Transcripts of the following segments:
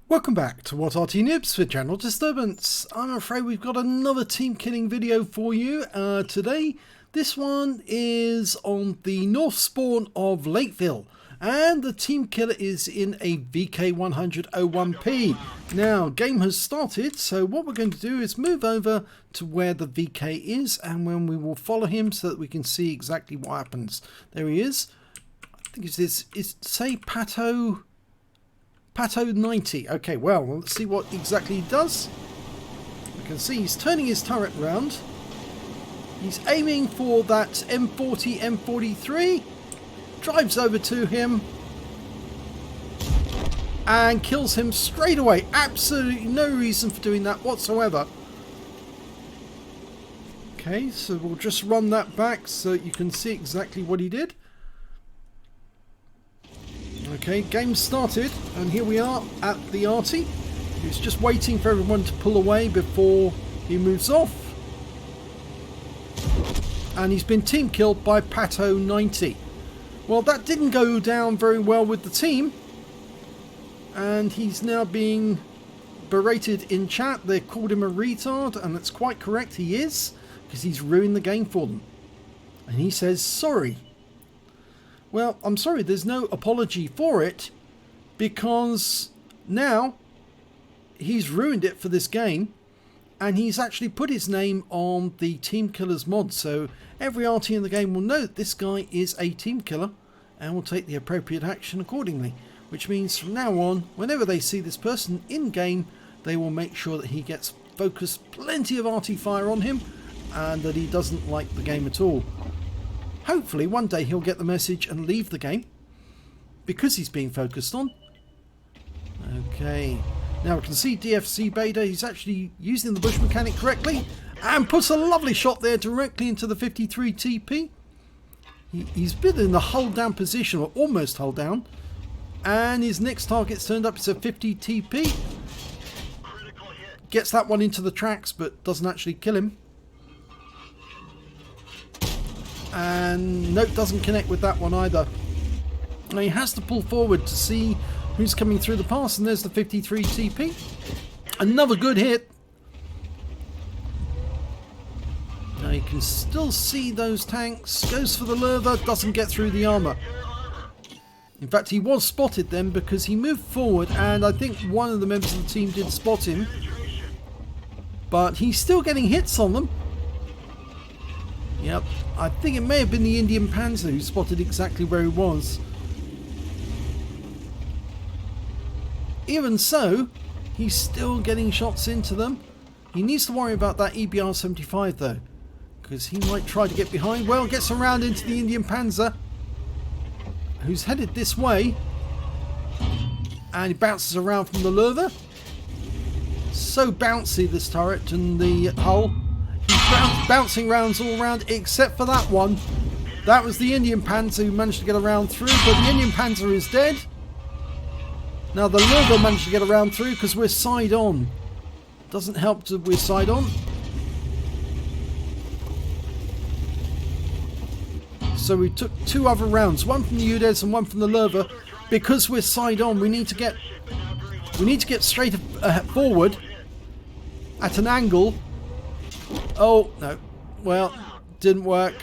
Welcome back to What Arty Noobs for General Disturbance. I'm afraid we've got another team killing video for you today. This one is on the north spawn of Lakeville, and the team killer is in a VK100-01P. Now, game has started, so what we're going to do is move over to where the VK is, and when we will follow him so that we can see exactly what happens. There he is. I think it's this. Say Pato90. Okay, well, let's see what exactly he does. You can see he's turning his turret round. He's aiming for that M40, M43. Drives over to him and kills him straight away. Absolutely no reason for doing that whatsoever. Okay, so we'll just run that back so you can see exactly what he did. Okay, game started, and here we are at the Arty. He's just waiting for everyone to pull away before he moves off. And he's been team killed by Pato90. Well, that didn't go down very well with the team. And he's now being berated in chat. They called him a retard, and that's quite correct, he is, because he's ruined the game for them. And he says sorry. Well, I'm sorry, there's no apology for it, because now he's ruined it for this game, and he's actually put his name on the Team Killers mod, so every Arty in the game will know that this guy is a team killer and will take the appropriate action accordingly, which means from now on, whenever they see this person in game, they will make sure that he gets focused, plenty of Arty fire on him, and that he doesn't like the game at all. Hopefully one day he'll get the message and leave the game because he's being focused on. Okay, now we can see dfcbader. He's actually using the bush mechanic correctly and puts a lovely shot there directly into the 53 TP. He's been in the hold down position, or almost hold down, and his next target's turned up. It's a 50 TP. Gets that one into the tracks but doesn't actually kill him. And nope, doesn't connect with that one either. Now he has to pull forward to see who's coming through the pass, and there's the 53 TP. Another good hit. Now you can still see those tanks. Goes for the lurver, doesn't get through the armour. In fact, he was spotted then because he moved forward, and I think one of the members of the team did spot him. But he's still getting hits on them. Yep, I think it may have been the Indian Panzer who spotted exactly where he was. Even so, he's still getting shots into them. He needs to worry about that EBR-75 though, because he might try to get behind. Well, gets around into the Indian Panzer, who's headed this way, and he bounces around from the lurver. So bouncy, this turret and the hull. He's bouncing rounds all around except for that one. That was the Indian Panzer who managed to get around through, but the Indian Panzer is dead. Now the lurver managed to get around through because we're side on. Doesn't help that we're side on. So we took two other rounds, one from the UDES and one from the lurver. Because we're side on, we need to get straight forward at an angle. Oh, no. Well, didn't work.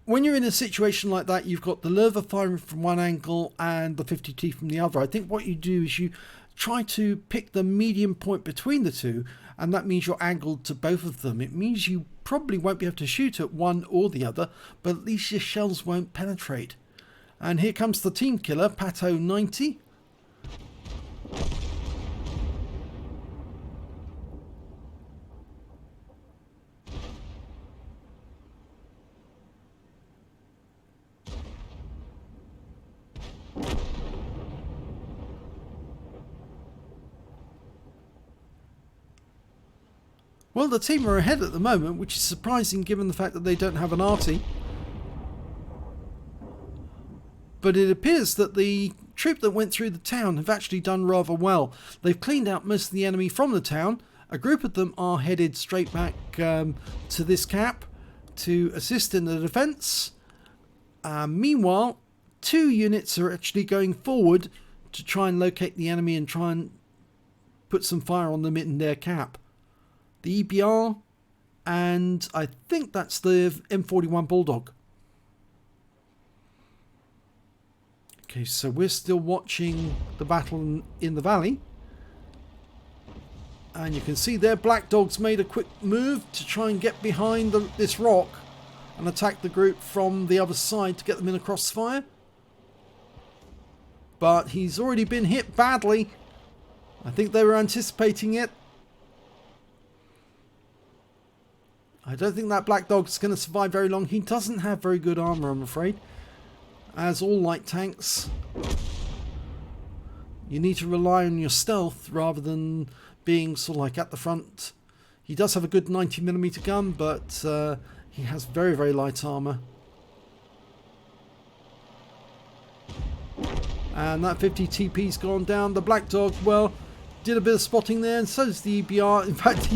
When you're in a situation like that, you've got the lurver firing from one angle and the 50T from the other. I think what you do is you try to pick the medium point between the two, and that means you're angled to both of them. It means you probably won't be able to shoot at one or the other, but at least your shells won't penetrate. And here comes the team killer, Pato90. Well, the team are ahead at the moment, which is surprising given the fact that they don't have an Arty. But it appears that the troop that went through the town have actually done rather well. They've cleaned out most of the enemy from the town. A group of them are headed straight back to this cap to assist in the defence. Meanwhile, two units are actually going forward to try and locate the enemy and try and put some fire on them in their cap. The EBR, and I think that's the M41 Bulldog. Okay, so we're still watching the battle in the valley. And you can see there, Black Dog's made a quick move to try and get behind this rock and attack the group from the other side to get them in a crossfire. But he's already been hit badly. I think they were anticipating it. I don't think that Black Dog's going to survive very long. He doesn't have very good armor, I'm afraid. As all light tanks, you need to rely on your stealth rather than being sort of like at the front. He does have a good 90mm gun, but he has very, very light armor. And that 50 TP's gone down. The Black Dog, well, did a bit of spotting there, and so does the EBR. In fact,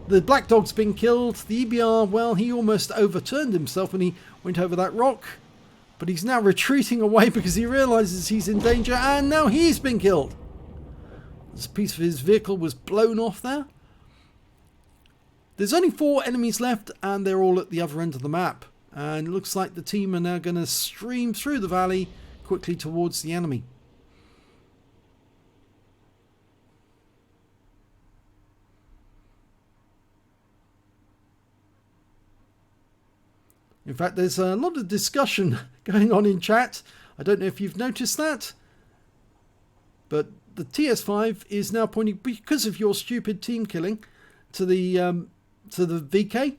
the Black Dog's been killed. The EBR, well, he almost overturned himself when he went over that rock. But he's now retreating away because he realizes he's in danger, and now he's been killed. This piece of his vehicle was blown off there. There's only 4 enemies left, and they're all at the other end of the map. And it looks like the team are now going to stream through the valley quickly towards the enemy. In fact, there's a lot of discussion going on in chat. I don't know if you've noticed that, but the TS5 is now pointing, because of your stupid team killing, to the VK. I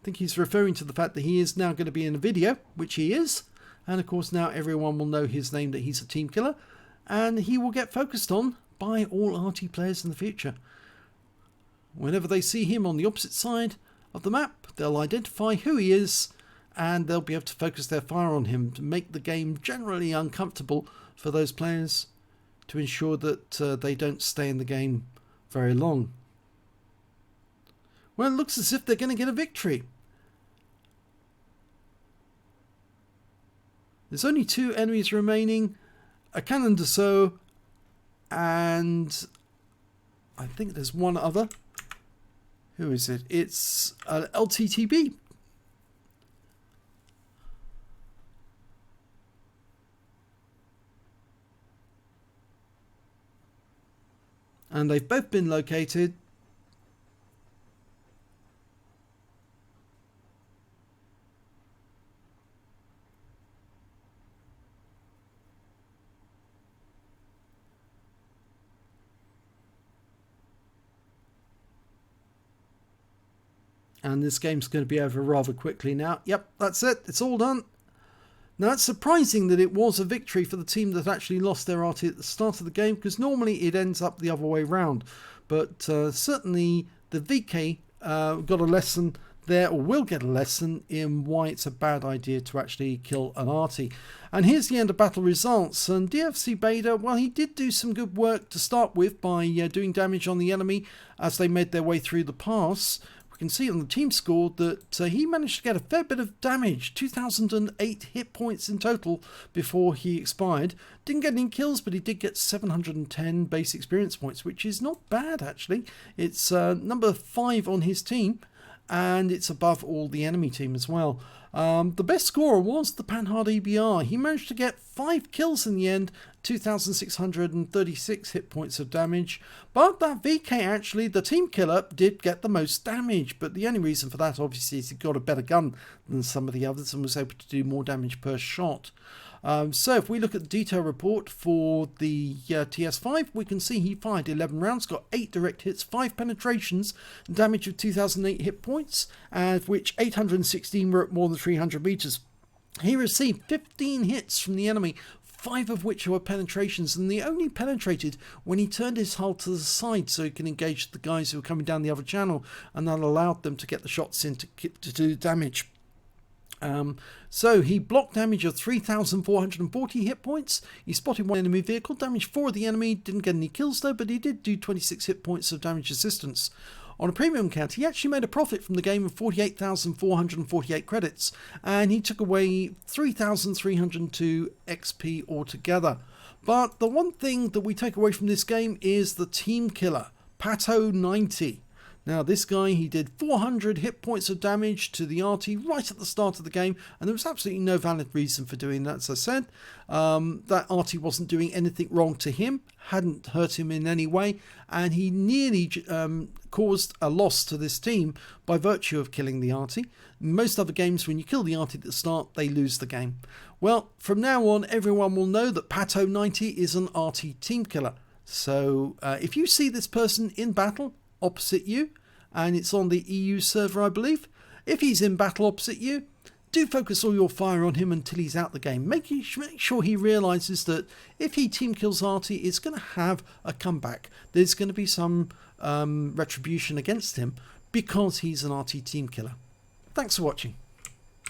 think he's referring to the fact that he is now going to be in a video, which he is, and of course now everyone will know his name, that he's a team killer, and he will get focused on by all Arty players in the future. Whenever they see him on the opposite side of the map, they'll identify who he is, and they'll be able to focus their fire on him to make the game generally uncomfortable for those players, to ensure that they don't stay in the game very long. Well, it looks as if they're going to get a victory. There's only 2 enemies remaining, a Canon Dassault, and I think there's one other. Who is it? It's LTTB. And they've both been located. And this game's going to be over rather quickly now. Yep, that's it. It's all done. Now, it's surprising that it was a victory for the team that actually lost their Arty at the start of the game, because normally it ends up the other way round. But certainly the VK got a lesson there, or will get a lesson in why it's a bad idea to actually kill an Arty. And here's the end of battle results. And dfcbader, well, he did do some good work to start with by doing damage on the enemy as they made their way through the pass. We can see on the team score that he managed to get a fair bit of damage, 2008 hit points in total before he expired. Didn't get any kills, but he did get 710 base experience points, which is not bad actually. It's number 5 on his team, and it's above all the enemy team as well. The best scorer was the Panhard EBR. He managed to get 5 kills in the end, 2,636 hit points of damage. But that VK, actually, the team killer, did get the most damage. But the only reason for that, obviously, is he got a better gun than some of the others and was able to do more damage per shot. So if we look at the detail report for the TS5, we can see he fired 11 rounds, got 8 direct hits, 5 penetrations, damage of 2,008 hit points, of which 816 were at more than 300 meters. He received 15 hits from the enemy, 5 of which were penetrations, and they only penetrated when he turned his hull to the side so he can engage the guys who were coming down the other channel, and that allowed them to get the shots in to do damage. So he blocked damage of 3,440 hit points. He spotted 1 enemy vehicle, damaged 4 of the enemy, didn't get any kills though, but he did do 26 hit points of damage assistance. On a premium account, he actually made a profit from the game of 48,448 credits, and he took away 3,302 XP altogether. But the one thing that we take away from this game is the team killer, Pato90. Now this guy, he did 400 hit points of damage to the Arty right at the start of the game, and there was absolutely no valid reason for doing that. As I said, that Arty wasn't doing anything wrong to him, hadn't hurt him in any way, and he nearly caused a loss to this team by virtue of killing the Arty. In most other games, when you kill the Arty at the start, they lose the game. Well, from now on, everyone will know that Pato90 is an Arty team killer. So if you see this person in battle opposite you, and it's on the EU server, I believe, if he's in battle opposite you, do focus all your fire on him until he's out the game. Make sure he realizes that if he team kills Arty, it's going to have a comeback. There's going to be some retribution against him because he's an Arty team killer. Thanks for watching.